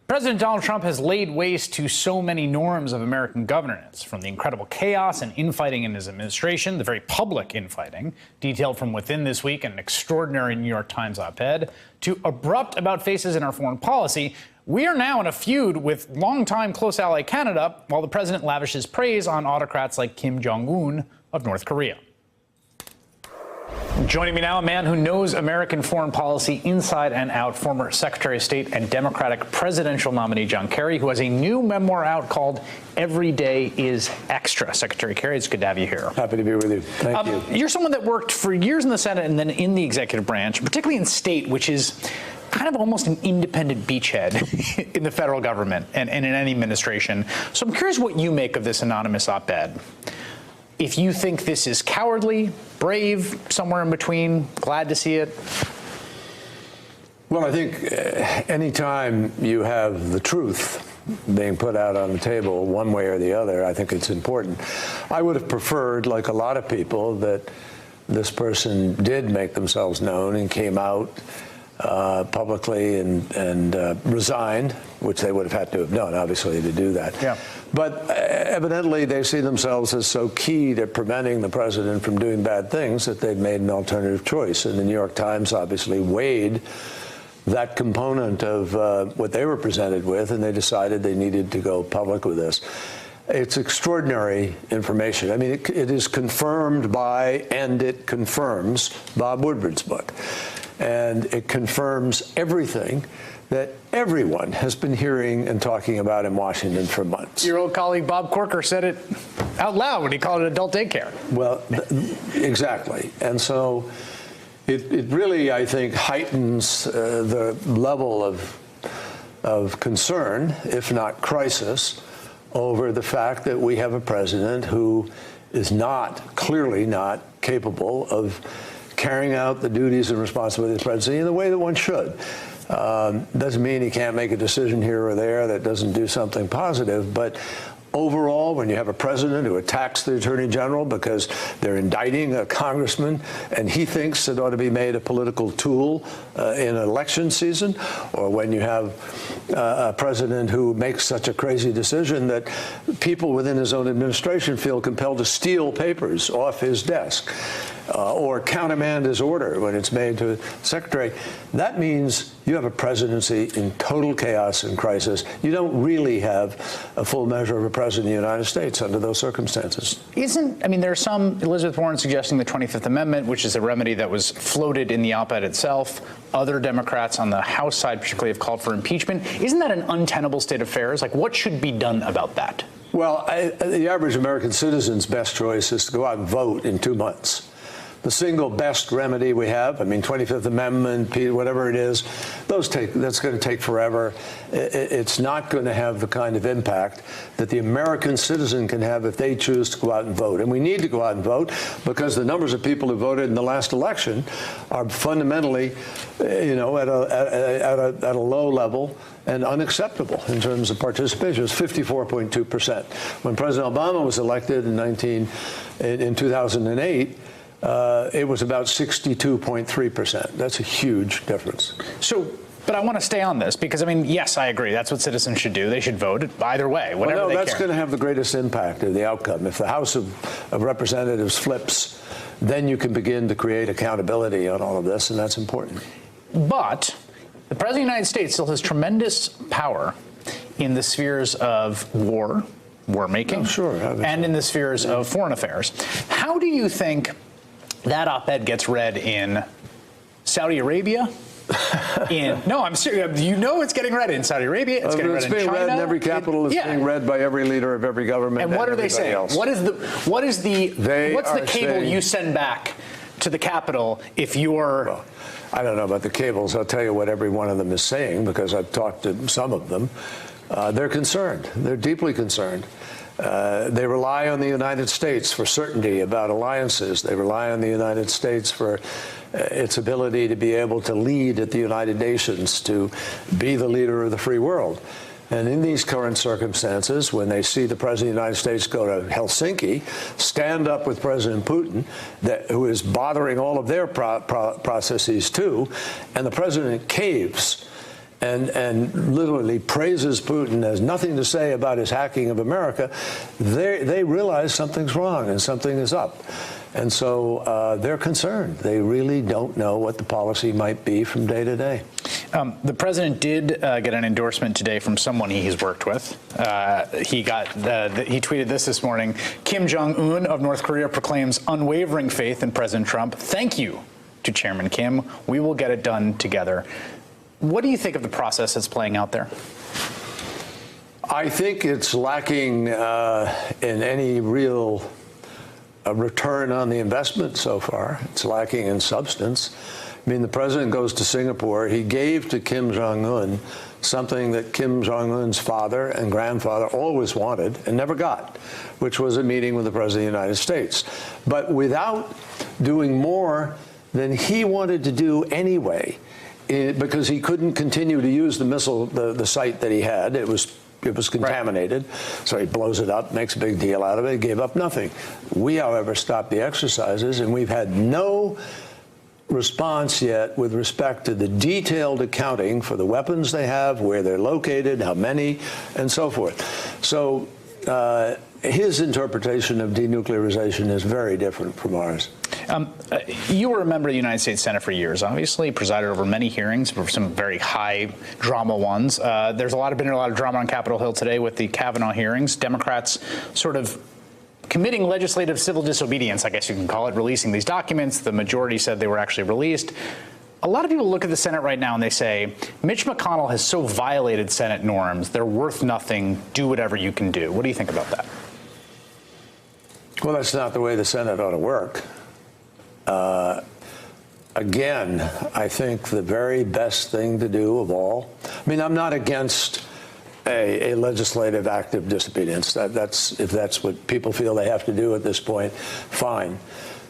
President Donald Trump has laid waste to so many norms of American governance, from the incredible chaos and infighting in his administration, the very public infighting, detailed from within this week in an extraordinary New York Times op-ed, to abrupt about-faces in our foreign policy. We are now in a feud with longtime close ally Canada, while the president lavishes praise on autocrats like Kim Jong-un of North Korea. Joining me now, a man who knows American foreign policy inside and out, former Secretary of State and Democratic presidential nominee John Kerry, who has a new memoir out called Every Day is Extra. Secretary Kerry, it's good to have you here. Happy to be with you. Thank you. You're someone that worked for years in the Senate and then in the executive branch, particularly in state, which is kind of almost an independent beachhead in the federal government and in any administration. So I'm curious what you make of this anonymous op-ed. If you think this is cowardly, brave, somewhere in between, glad to see it. Well, I think anytime you have the truth being put out on the table one way or the other, I think it's important. I would have preferred, like a lot of people, that this person did make themselves known and came out publicly and resigned, which they would have had to have done, obviously, to do that. Yeah. But evidently, they see themselves as so key to preventing the president from doing bad things that they've made an alternative choice. And the New York Times obviously weighed that component of what they were presented with, and they decided they needed to go public with this. It's extraordinary information. I mean, it is confirmed by, and it confirms, Bob Woodward's book. And it confirms everything that everyone has been hearing and talking about in Washington for months. Your old colleague Bob Corker said it out loud when he called it adult daycare. Well, exactly. And so it really, I think, heightens the level of concern, if not crisis, over the fact that we have a president who is clearly not capable of carrying out the duties and responsibilities of the presidency in the way that one should. Doesn't mean he can't make a decision here or there that doesn't do something positive, but overall, when you have a president who attacks the attorney general because they're indicting a congressman and he thinks it ought to be made a political tool in election season, or when you have a president who makes such a crazy decision that people within his own administration feel compelled to steal papers off his desk, or countermand his order when it's made to the secretary, that means you have a presidency in total chaos and crisis. You don't really have a full measure of a president of the United States under those circumstances. There's some, Elizabeth Warren suggesting the 25th Amendment, which is a remedy that was floated in the op-ed itself. Other Democrats on the House side particularly have called for impeachment. Isn't that an untenable state of affairs? Like, what should be done about that? Well, the average American citizen's best choice is to go out and vote in 2 months. The single best remedy we have, 25th Amendment, whatever it is, that's going to take forever. It's not going to have the kind of impact that the American citizen can have if they choose to go out and vote. And we need to go out and vote because the numbers of people who voted in the last election are fundamentally, at a low level and unacceptable in terms of participation. It was 54.2%. When President Obama was elected in 2008, it was about 62.3%. That's a huge difference. But I want to stay on this because, yes, I agree. That's what citizens should do. They should vote either way, whatever they care. That's going to have the greatest impact of the outcome. If the House of Representatives flips, then you can begin to create accountability on all of this, and that's important. But the President of the United States still has tremendous power in the spheres of war-making, and in the spheres of foreign affairs. How do you think that op-ed gets read in Saudi Arabia? No, I'm serious. It's getting read in Saudi Arabia. It's getting read in China. It's being read in every capital. It's being read by every leader of every government. And what are they saying? What's the cable you send back to the Capitol if you're? Well, I don't know about the cables. I'll tell you what every one of them is saying because I've talked to some of them. They're concerned. They're deeply concerned. They rely on the United States for certainty about alliances. They rely on the United States for its ability to be able to lead at the United Nations, to be the leader of the free world. And in these current circumstances, when they see the President of the United States go to Helsinki, stand up with President Putin, who is bothering all of their processes too, and the President caves and literally praises Putin, has nothing to say about his hacking of America, they realize something's wrong and something is up. And so they're concerned. They really don't know what the policy might be from day to day. The president did get an endorsement today from someone he's worked with. He tweeted this morning. Kim Jong-un of North Korea proclaims unwavering faith in President Trump. Thank you to Chairman Kim. We will get it done together. What do you think of the process that's playing out there? I think it's lacking in any real return on the investment so far. It's lacking in substance. I mean, the president goes to Singapore. He gave to Kim Jong-un something that Kim Jong-un's father and grandfather always wanted and never got, which was a meeting with the president of the United States. But without doing more than he wanted to do anyway, because he couldn't continue to use the missile, the site that he had. It was contaminated, right. So he blows it up, makes a big deal out of it, gave up nothing. We, however, stopped the exercises, and we've had no response yet with respect to the detailed accounting for the weapons they have, where they're located, how many, and so forth. So his interpretation of denuclearization is very different from ours. You were a member of the United States Senate for years, obviously, presided over many hearings, for some very high drama ones. There's been a lot of drama on Capitol Hill today with the Kavanaugh hearings. Democrats sort of committing legislative civil disobedience, I guess you can call it, releasing these documents. The majority said they were actually released. A lot of people look at the Senate right now and they say, Mitch McConnell has so violated Senate norms, they're worth nothing, do whatever you can do. What do you think about that? Well, that's not the way the Senate ought to work. Again, I think the very best thing to do of all, I mean, I'm not against a legislative act of disobedience. If that's what people feel they have to do at this point, fine.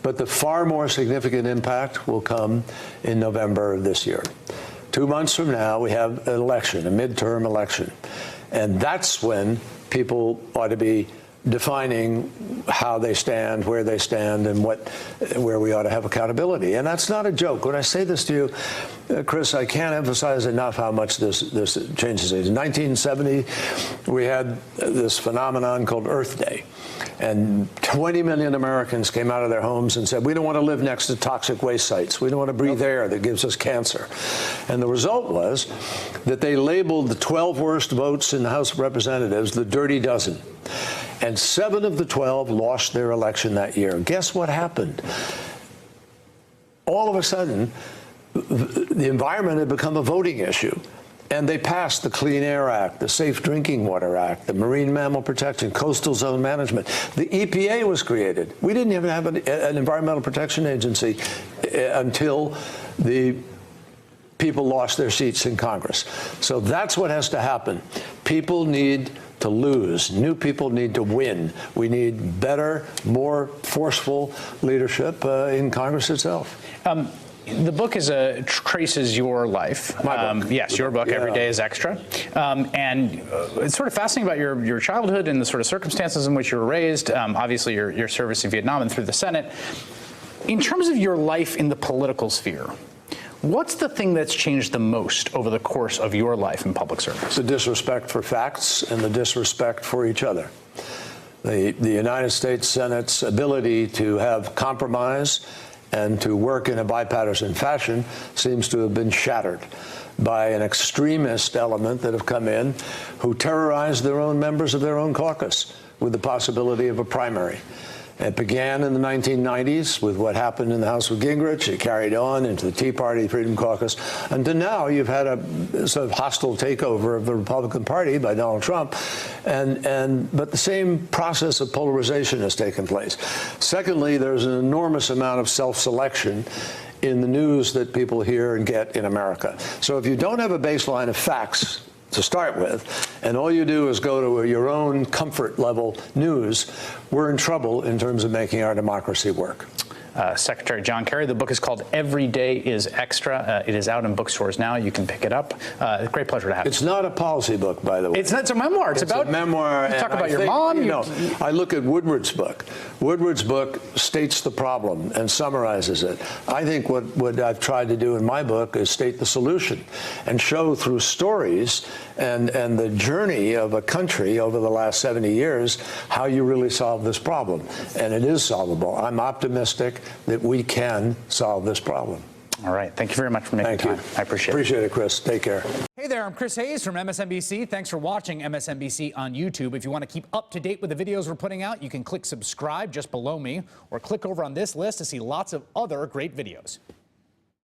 But the far more significant impact will come in November of this year. 2 months from now, we have an election, a midterm election. And that's when people ought to be defining how they stand, where they stand, and where we ought to have accountability. And that's not a joke. When I say this to you, Chris, I can't emphasize enough how much this changes things. In 1970, we had this phenomenon called Earth Day. And 20 million Americans came out of their homes and said, we don't want to live next to toxic waste sites. We don't want to breathe air that gives us cancer. And the result was that they labeled the 12 worst votes in the House of Representatives the dirty dozen. And 7 of the 12 lost their election that year. Guess what happened? All of a sudden, the environment had become a voting issue. And they passed the Clean Air Act, the Safe Drinking Water Act, the Marine Mammal Protection, Coastal Zone Management. The EPA was created. We didn't even have an Environmental Protection Agency until the people lost their seats in Congress. So that's what has to happen. People need to lose. New people need to win. We need better, more forceful leadership in Congress itself. The book traces your life. My book. Yes, your book, yeah. Every Day is Extra. And it's sort of fascinating about your childhood and the sort of circumstances in which you were raised, obviously your service in Vietnam and through the Senate. In terms of your life in the political sphere, what's the thing that's changed the most over the course of your life in public service? The disrespect for facts and the disrespect for each other. The United States Senate's ability to have compromise and to work in a bipartisan fashion seems to have been shattered by an extremist element that have come in who terrorize their own members of their own caucus with the possibility of a primary. It began in the 1990s with what happened in the House with Gingrich. It carried on into the Tea Party, Freedom Caucus. And to now, you've had a sort of hostile takeover of the Republican Party by Donald Trump. But the same process of polarization has taken place. Secondly, there's an enormous amount of self-selection in the news that people hear and get in America. So if you don't have a baseline of facts to start with, and all you do is go to your own comfort level news, we're in trouble in terms of making our democracy work. Secretary John Kerry. The book is called Every Day is Extra. It is out in bookstores now. You can pick it up. Great pleasure to have you. It's not a policy book, by the way. It's a memoir. It's about a memoir. You talk and about I your think, mom. You know, I look at Woodward's book. Woodward's book states the problem and summarizes it. I think what I've tried to do in my book is state the solution and show through stories and the journey of a country over the last 70 years how you really solve this problem. And it is solvable. I'm optimistic that we can solve this problem. All right. Thank you very much for making time. I appreciate it. Appreciate it, Chris. Take care. Hey there, I'm Chris Hayes from MSNBC. Thanks for watching MSNBC on YouTube. If you want to keep up to date with the videos we're putting out, you can click subscribe just below me or click over on this list to see lots of other great videos.